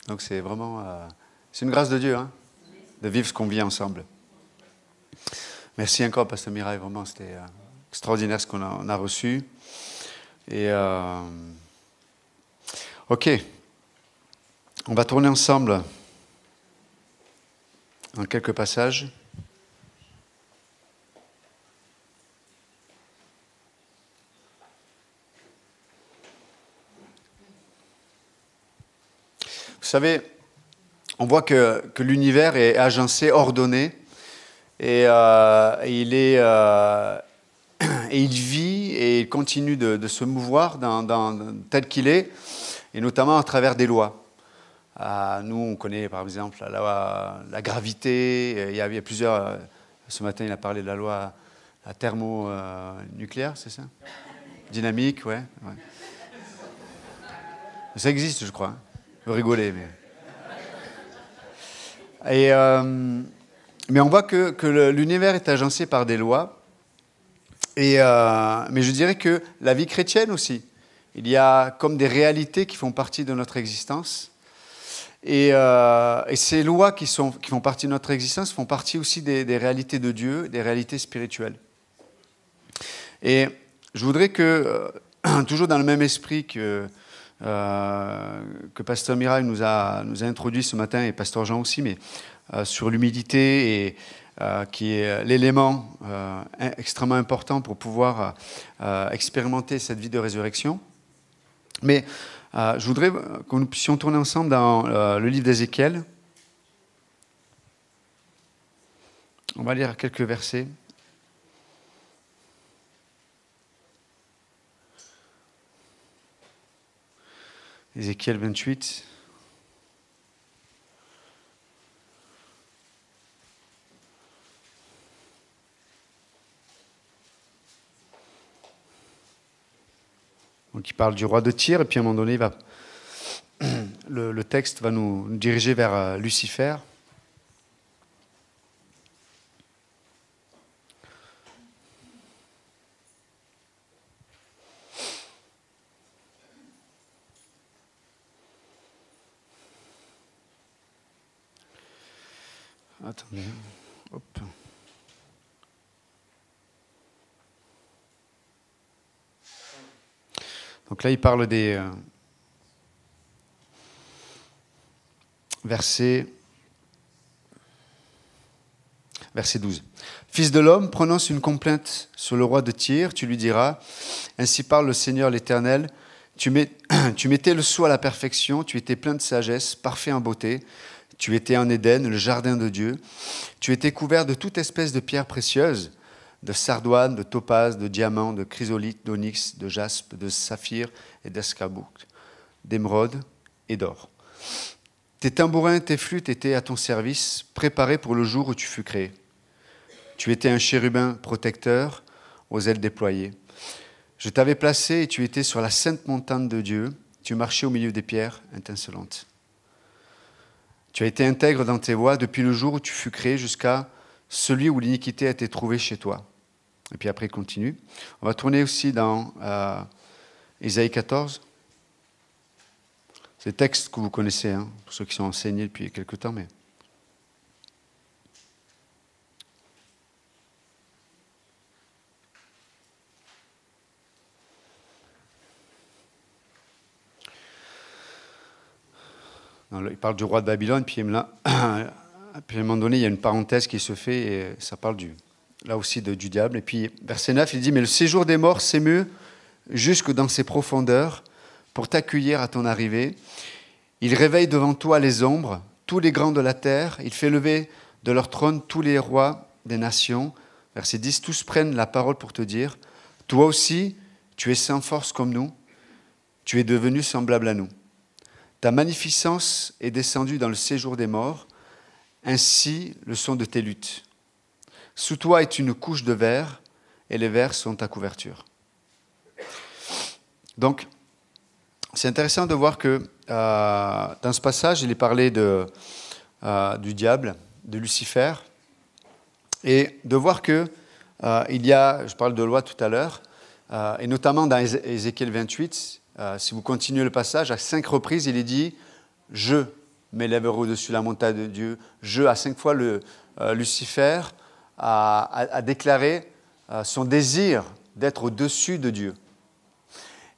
Donc c'est vraiment... c'est une grâce de Dieu, hein, de vivre ce qu'on vit ensemble. Merci encore, Pasteur Mirail, vraiment, c'était extraordinaire ce qu'on a reçu. Et ok, on va tourner ensemble dans quelques passages. Vous savez, on voit que l'univers est agencé, ordonné, et il vit et il continue de se mouvoir tel qu'il est, et notamment à travers des lois. Nous, on connaît par exemple la loi, la gravité. Il y a plusieurs. Ce matin, il a parlé de la loi thermonucléaire, c'est ça? Dynamique, ouais. Ça existe, je crois. Hein. Vous rigolez, mais. Mais on voit que l'univers est agencé par des lois. Mais je dirais que la vie chrétienne aussi, il y a comme des réalités qui font partie de notre existence. Et ces lois qui font partie de notre existence font partie aussi des réalités de Dieu, des réalités spirituelles. Et je voudrais que, toujours dans le même esprit que Pasteur Mirail nous a introduit ce matin, et Pasteur Jean aussi, mais sur l'humilité, et qui est l'élément extrêmement important pour pouvoir expérimenter cette vie de résurrection. Mais je voudrais que nous puissions tourner ensemble dans le livre d'Ézéchiel. On va lire quelques versets. Ézéchiel 28. Donc il parle du roi de Tyr, et puis à un moment donné, le texte va nous diriger vers Lucifer. Attendez. Hop. Donc là, il parle des verset 12. Fils de l'homme, prononce une complainte sur le roi de Tyr, tu lui diras, ainsi parle le Seigneur l'Éternel, tu mettais le sceau à la perfection, tu étais plein de sagesse, parfait en beauté, tu étais en Éden, le jardin de Dieu, tu étais couvert de toute espèce de pierres précieuses, de sardoine, de topaze, de diamant, de chrysolite, d'onyx, de jaspe, de saphir et d'escarboucle, d'émeraude et d'or. Tes tambourins, tes flûtes étaient à ton service, préparés pour le jour où tu fus créé. Tu étais un chérubin protecteur aux ailes déployées. Je t'avais placé et tu étais sur la sainte montagne de Dieu. Tu marchais au milieu des pierres étincelantes. Tu as été intègre dans tes voies depuis le jour où tu fus créé jusqu'à celui où l'iniquité a été trouvée chez toi. Et puis après, il continue. On va tourner aussi dans Ésaïe 14. C'est le texte que vous connaissez, hein, pour ceux qui sont enseignés depuis quelque temps. Mais... il parle du roi de Babylone, puis à un moment donné, il y a une parenthèse qui se fait, et ça parle là aussi du diable. Et puis, verset 9, il dit « Mais le séjour des morts s'émeut jusque dans ses profondeurs pour t'accueillir à ton arrivée. Il réveille devant toi les ombres, tous les grands de la terre. Il fait lever de leur trône tous les rois des nations. » Verset 10, « Tous prennent la parole pour te dire, toi aussi, tu es sans force comme nous, tu es devenu semblable à nous. Ta magnificence est descendue dans le séjour des morts, ainsi le sont de tes luttes. Sous toi est une couche de verre, et les vers sont ta couverture. » Donc, c'est intéressant de voir que dans ce passage, il est parlé du diable, de Lucifer, et de voir que il y a, je parle de loi tout à l'heure, et notamment dans Ézéchiel 28, si vous continuez le passage, à 5 reprises, il est dit « je ». m'élèverai au-dessus de la montagne de Dieu. À 5 fois, Lucifer a déclaré son désir d'être au-dessus de Dieu.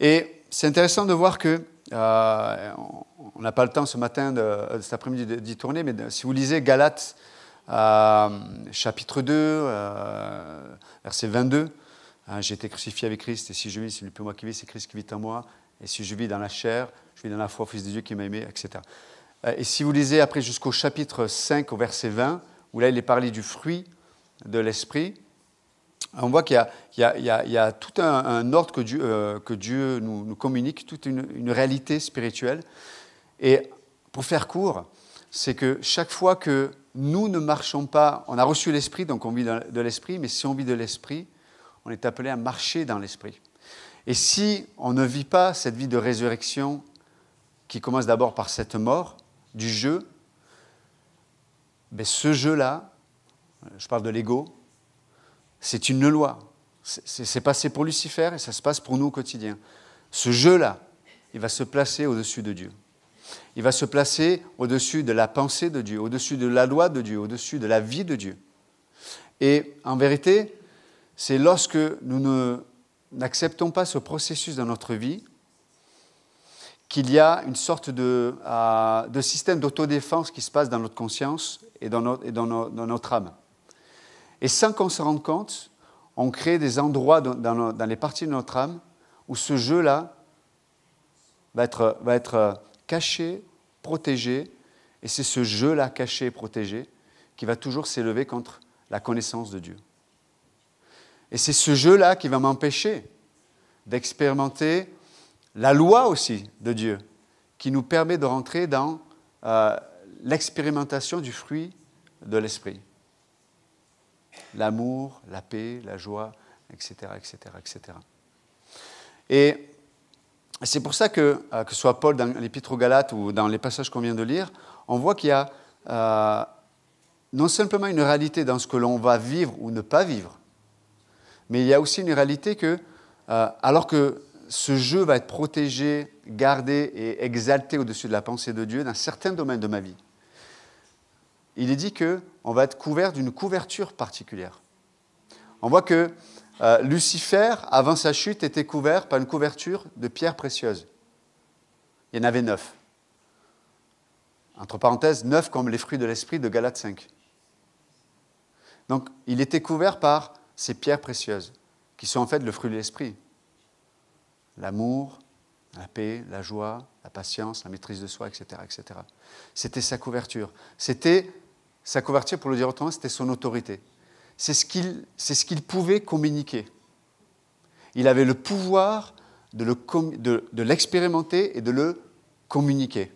Et c'est intéressant de voir que, on n'a pas le temps ce matin, cet après-midi d'y tourner, mais si vous lisez Galates, chapitre 2, verset 22, j'ai été crucifié avec Christ, et si je vis, ce n'est plus moi qui vis, c'est Christ qui vit en moi, et si je vis dans la chair, je vis dans la foi au Fils de Dieu qui m'a aimé, etc. Et si vous lisez après jusqu'au chapitre 5, au verset 20, où là il est parlé du fruit de l'esprit, on voit qu'il y a tout un ordre que Dieu nous communique, toute une réalité spirituelle. Et pour faire court, c'est que chaque fois que nous ne marchons pas, on a reçu l'esprit, donc on vit de l'esprit, mais si on vit de l'esprit, on est appelé à marcher dans l'esprit. Et si on ne vit pas cette vie de résurrection qui commence d'abord par cette mort du jeu, ben ce jeu-là, je parle de l'ego, c'est une loi. C'est passé pour Lucifer et ça se passe pour nous au quotidien. Ce jeu-là, il va se placer au-dessus de Dieu. Il va se placer au-dessus de la pensée de Dieu, au-dessus de la loi de Dieu, au-dessus de la vie de Dieu. Et en vérité, c'est lorsque nous n'acceptons pas ce processus dans notre vie qu'il y a une sorte de système d'autodéfense qui se passe dans notre conscience et dans notre âme. Et sans qu'on se rende compte, on crée des endroits dans les parties de notre âme où ce jeu-là va être caché, protégé, et c'est ce jeu-là caché et protégé qui va toujours s'élever contre la connaissance de Dieu. Et c'est ce jeu-là qui va m'empêcher d'expérimenter la loi aussi de Dieu, qui nous permet de rentrer dans l'expérimentation du fruit de l'esprit. L'amour, la paix, la joie, etc., etc., etc. Et c'est pour ça que ce soit Paul dans l'Épître aux Galates ou dans les passages qu'on vient de lire, on voit qu'il y a non simplement une réalité dans ce que l'on va vivre ou ne pas vivre, mais il y a aussi une réalité que, alors que ce jeu va être protégé, gardé et exalté au-dessus de la pensée de Dieu dans certains domaines de ma vie, il est dit qu'on va être couvert d'une couverture particulière. On voit que Lucifer, avant sa chute, était couvert par une couverture de pierres précieuses. Il y en avait 9. Entre parenthèses, 9 comme les fruits de l'esprit de Galates 5. Donc, il était couvert par ces pierres précieuses, qui sont en fait le fruit de l'esprit. L'amour, la paix, la joie, la patience, la maîtrise de soi, etc., etc. C'était sa couverture. C'était sa couverture, pour le dire autrement, c'était son autorité. C'est ce qu'il pouvait communiquer. Il avait le pouvoir de l'expérimenter et de le communiquer.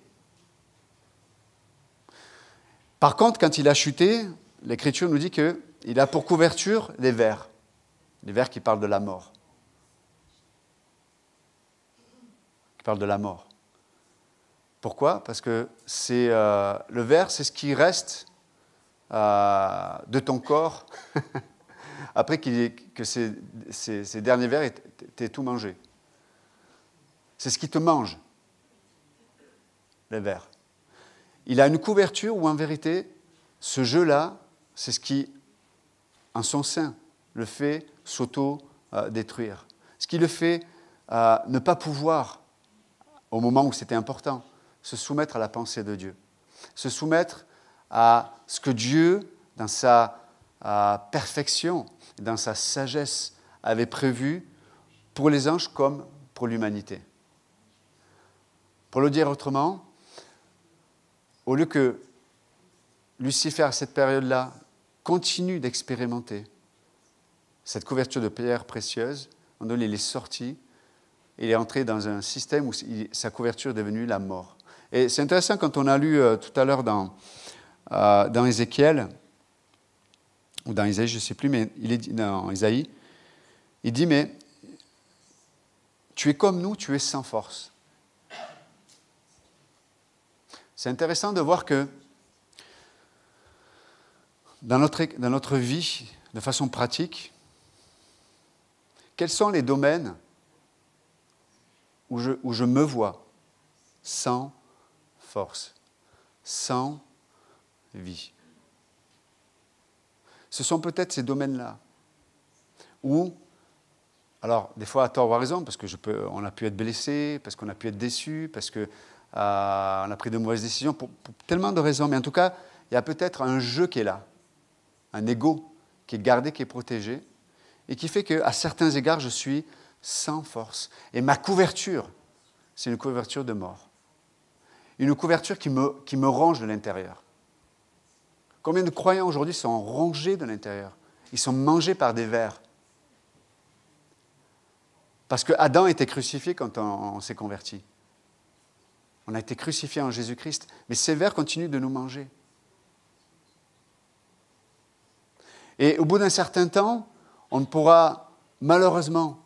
Par contre, quand il a chuté, l'Écriture nous dit qu'il a pour couverture les vers qui parlent de la mort. Qui parlent de la mort. Pourquoi ? Parce que le ver, c'est ce qui reste de ton corps après que ces derniers vers t'aient tout mangé. C'est ce qui te mange, les vers. Il a une couverture où, en vérité, ce jeu-là, c'est ce qui, en son sein, le fait s'auto-détruire. Ce qui le fait ne pas pouvoir, au moment où c'était important, se soumettre à la pensée de Dieu. Se soumettre à ce que Dieu, dans sa perfection, dans sa sagesse, avait prévu pour les anges comme pour l'humanité. Pour le dire autrement, au lieu que Lucifer, à cette période-là, continue d'expérimenter cette couverture de pierres précieuses, à un moment donné, il est sorti, et il est entré dans un système où sa couverture est devenue la mort. Et c'est intéressant quand on a lu tout à l'heure dans Ézéchiel, ou dans Isaïe, je ne sais plus, mais il est dit, dans Isaïe, il dit, mais tu es comme nous, tu es sans force. C'est intéressant de voir que dans notre vie, de façon pratique, quels sont les domaines où je me vois sans force, sans vie. Ce sont peut-être ces domaines-là où, alors des fois à tort ou à raison, parce qu'on a pu être blessé, parce qu'on a pu être déçu, parce qu'on a pris de mauvaises décisions, pour tellement de raisons, mais en tout cas, il y a peut-être un jeu qui est là, un ego qui est gardé, qui est protégé, et qui fait qu'à certains égards, je suis sans force. Et ma couverture, c'est une couverture de mort. Une couverture qui me ronge de l'intérieur. Combien de croyants aujourd'hui sont rongés de l'intérieur? Ils sont mangés par des vers. Parce que Adam était crucifié quand on s'est converti. On a été crucifié en Jésus-Christ, mais ces vers continuent de nous manger. Et au bout d'un certain temps, on pourra malheureusement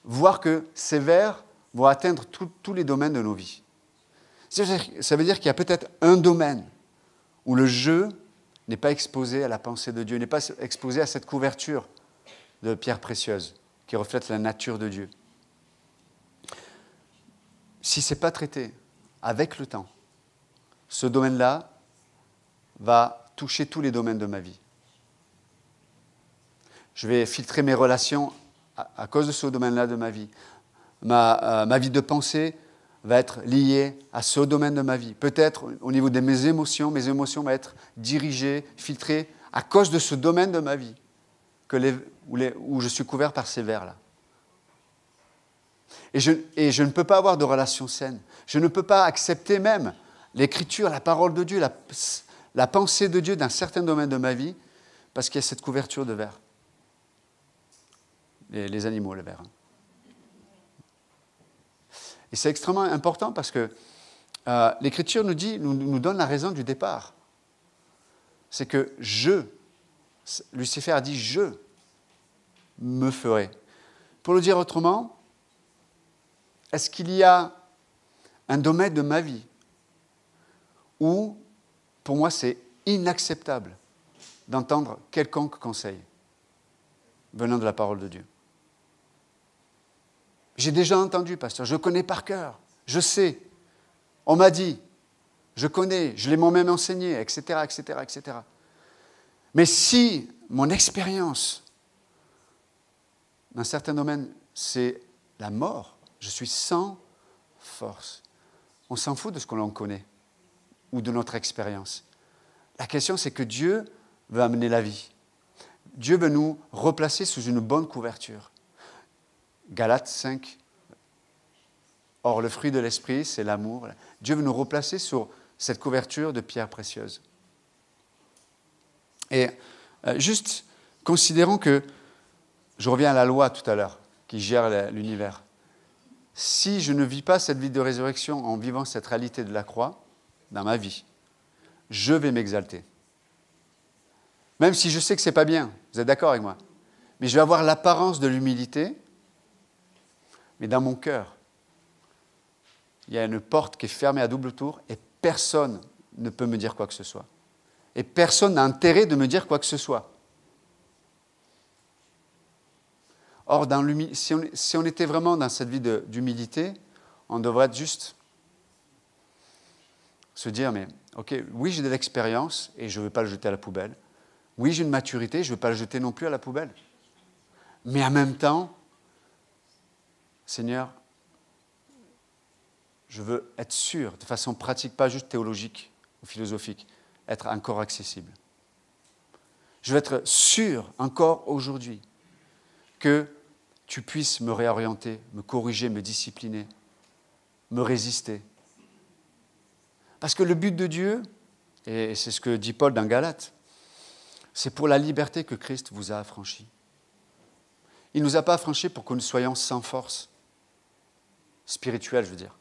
voir que ces vers vont atteindre tous les domaines de nos vies. Ça veut dire qu'il y a peut-être un domaine où le jeu n'est pas exposé à la pensée de Dieu, n'est pas exposé à cette couverture de pierres précieuses qui reflète la nature de Dieu. Si ce n'est pas traité avec le temps, ce domaine-là va toucher tous les domaines de ma vie. Je vais filtrer mes relations à cause de ce domaine-là de ma vie. Ma vie de pensée va être liée à ce domaine de ma vie. Peut-être au niveau de mes émotions vont être dirigées, filtrées à cause de ce domaine de ma vie où je suis couvert par ces vers-là. Et je ne peux pas avoir de relation saine. Je ne peux pas accepter même l'écriture, la parole de Dieu, la pensée de Dieu dans certains domaines de ma vie parce qu'il y a cette couverture de vers. Les animaux, les vers. Et c'est extrêmement important parce que l'Écriture nous donne la raison du départ. C'est que Lucifer a dit « je me ferai ». Pour le dire autrement, est-ce qu'il y a un domaine de ma vie où, pour moi, c'est inacceptable d'entendre quelconque conseil venant de la parole de Dieu? J'ai déjà entendu, pasteur, je connais par cœur, je sais, on m'a dit, je connais, je l'ai moi-même enseigné, etc., etc., etc. Mais si mon expérience, dans certains domaines, c'est la mort, je suis sans force. On s'en fout de ce que l'on connaît ou de notre expérience. La question, c'est que Dieu veut amener la vie. Dieu veut nous replacer sous une bonne couverture. Galates 5. Or, le fruit de l'esprit, c'est l'amour. Dieu veut nous replacer sur cette couverture de pierres précieuses. Et juste considérons que, je reviens à la loi tout à l'heure, qui gère l'univers. Si je ne vis pas cette vie de résurrection en vivant cette réalité de la croix dans ma vie, je vais m'exalter. Même si je sais que ce n'est pas bien, vous êtes d'accord avec moi? Mais je vais avoir l'apparence de l'humilité, mais dans mon cœur, il y a une porte qui est fermée à double tour et personne ne peut me dire quoi que ce soit. Et personne n'a intérêt de me dire quoi que ce soit. Or, si on était vraiment dans cette vie d'humilité, on devrait juste se dire, mais ok, oui, j'ai de l'expérience et je ne veux pas le jeter à la poubelle. Oui, j'ai une maturité, je ne veux pas le jeter non plus à la poubelle. Mais en même temps, Seigneur, je veux être sûr, de façon pratique, pas juste théologique ou philosophique, être encore accessible. Je veux être sûr, encore aujourd'hui, que tu puisses me réorienter, me corriger, me discipliner, me résister. Parce que le but de Dieu, et c'est ce que dit Paul dans Galates, c'est pour la liberté que Christ vous a affranchis. Il ne nous a pas affranchis pour que nous soyons sans force, spirituelle, je veux dire.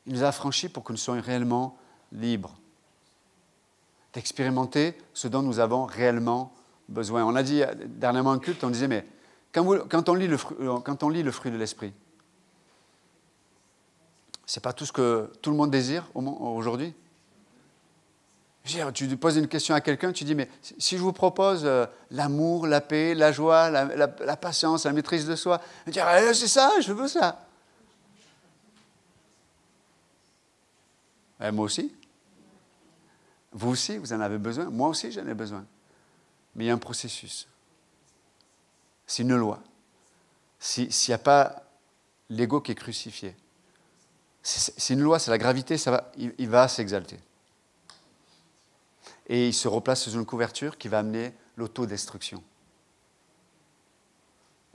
Il nous a affranchis pour que nous soyons réellement libres, d'expérimenter ce dont nous avons réellement besoin. On a dit dernièrement en culte, on disait, mais quand on lit le fruit de l'esprit, ce n'est pas tout ce que tout le monde désire aujourd'hui. Tu poses une question à quelqu'un, tu dis, mais si je vous propose l'amour, la paix, la joie, la patience, la maîtrise de soi, il va dire, c'est ça, je veux ça. Moi aussi. Vous aussi, vous en avez besoin. Moi aussi, j'en ai besoin. Mais il y a un processus. C'est une loi. S'il n'y a pas l'ego qui est crucifié, c'est une loi, c'est la gravité, il va s'exalter. Et il se replace sous une couverture qui va amener l'autodestruction.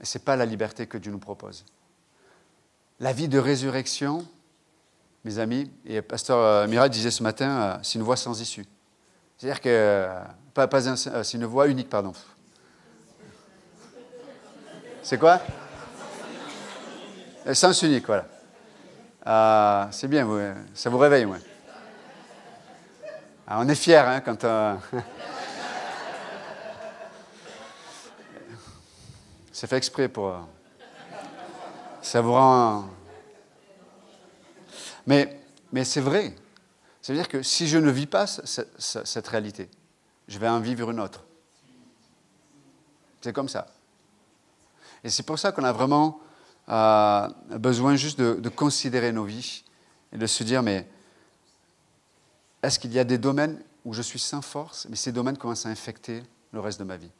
Et ce n'est pas la liberté que Dieu nous propose. La vie de résurrection, mes amis, et pasteur Mira disait ce matin, c'est une voie sans issue. C'est-à-dire que, c'est une voie unique, pardon. C'est quoi? Sens unique, voilà. C'est bien, ça vous réveille, ouais. On est fiers, hein, quand... c'est fait exprès pour... ça vous rend... Mais c'est vrai. Ça veut dire que si je ne vis pas cette réalité, je vais en vivre une autre. C'est comme ça. Et c'est pour ça qu'on a vraiment besoin juste de considérer nos vies et de se dire, mais est-ce qu'il y a des domaines où je suis sans force, mais ces domaines commencent à infecter le reste de ma vie?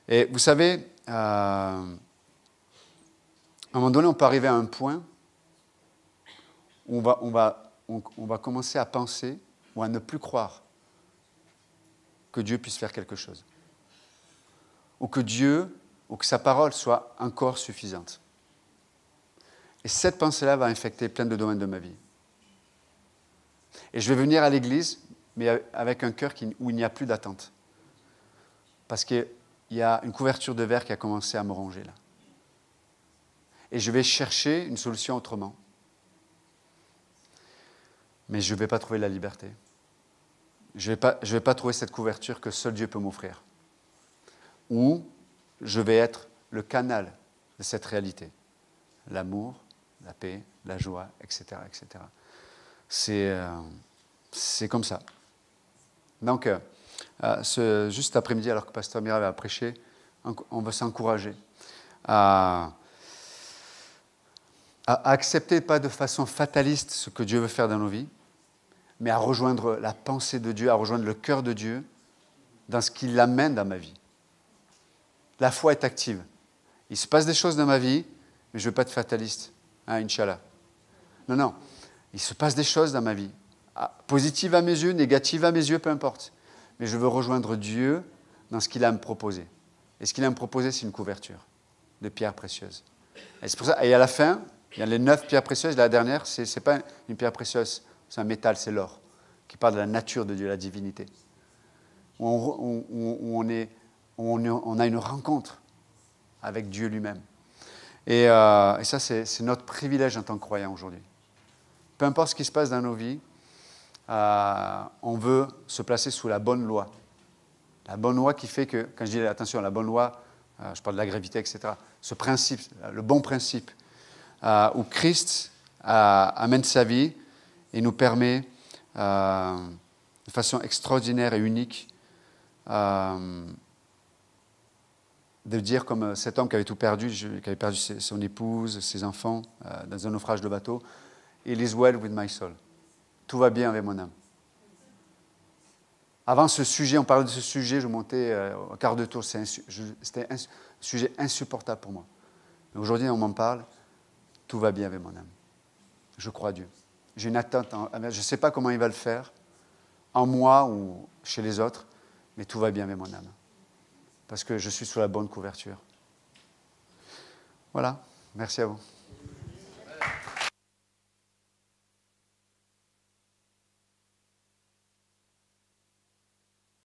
Et vous savez, à un moment donné, on peut arriver à un point où on va commencer à penser ou à ne plus croire que Dieu puisse faire quelque chose. Ou que Dieu, ou que sa parole soit encore suffisante. Et cette pensée-là va infecter plein de domaines de ma vie. Et je vais venir à l'église, mais avec un cœur où il n'y a plus d'attente. Parce qu'il y a une couverture de verre qui a commencé à me ronger là. Et je vais chercher une solution autrement. Mais je ne vais pas trouver la liberté. Je ne vais pas trouver cette couverture que seul Dieu peut m'offrir. Ou je vais être le canal de cette réalité. L'amour, la paix, la joie, etc. etc. C'est comme ça. Donc, juste après-midi, alors que Pasteur Mira va prêcher, on va s'encourager à accepter pas de façon fataliste ce que Dieu veut faire dans nos vies, mais à rejoindre la pensée de Dieu, à rejoindre le cœur de Dieu dans ce qu'il amène dans ma vie. La foi est active. Il se passe des choses dans ma vie, mais je ne veux pas être fataliste. Inch'Allah. Non. Il se passe des choses dans ma vie. Positives à mes yeux, négatives à mes yeux, peu importe. Mais je veux rejoindre Dieu dans ce qu'il a à me proposer. Et ce qu'il a à me proposer, c'est une couverture de pierres précieuses. Et c'est pour ça, et à la fin, il y a les 9 pierres précieuses. La dernière, ce n'est pas une pierre précieuse, c'est un métal, c'est l'or, qui parle de la nature de Dieu, la divinité. Où on a une rencontre avec Dieu lui-même. Et ça, c'est notre privilège en tant que croyant aujourd'hui. Peu importe ce qui se passe dans nos vies, on veut se placer sous la bonne loi. La bonne loi qui fait que, quand je dis attention, la bonne loi, je parle de la gravité, etc. Ce principe, le bon principe, où Christ amène sa vie et nous permet, de façon extraordinaire et unique, de dire comme cet homme qui avait tout perdu, qui avait perdu son épouse, ses enfants, dans un naufrage de bateau, « It is well with my soul ». Tout va bien avec mon âme. Avant ce sujet, on parlait de ce sujet, je montais au quart de tour, c'était un sujet insupportable pour moi. Mais aujourd'hui, on m'en parle, tout va bien avec mon âme. Je crois à Dieu. J'ai une attente, je ne sais pas comment il va le faire, en moi ou chez les autres, mais tout va bien avec mon âme. Parce que je suis sous la bonne couverture. Voilà, merci à vous.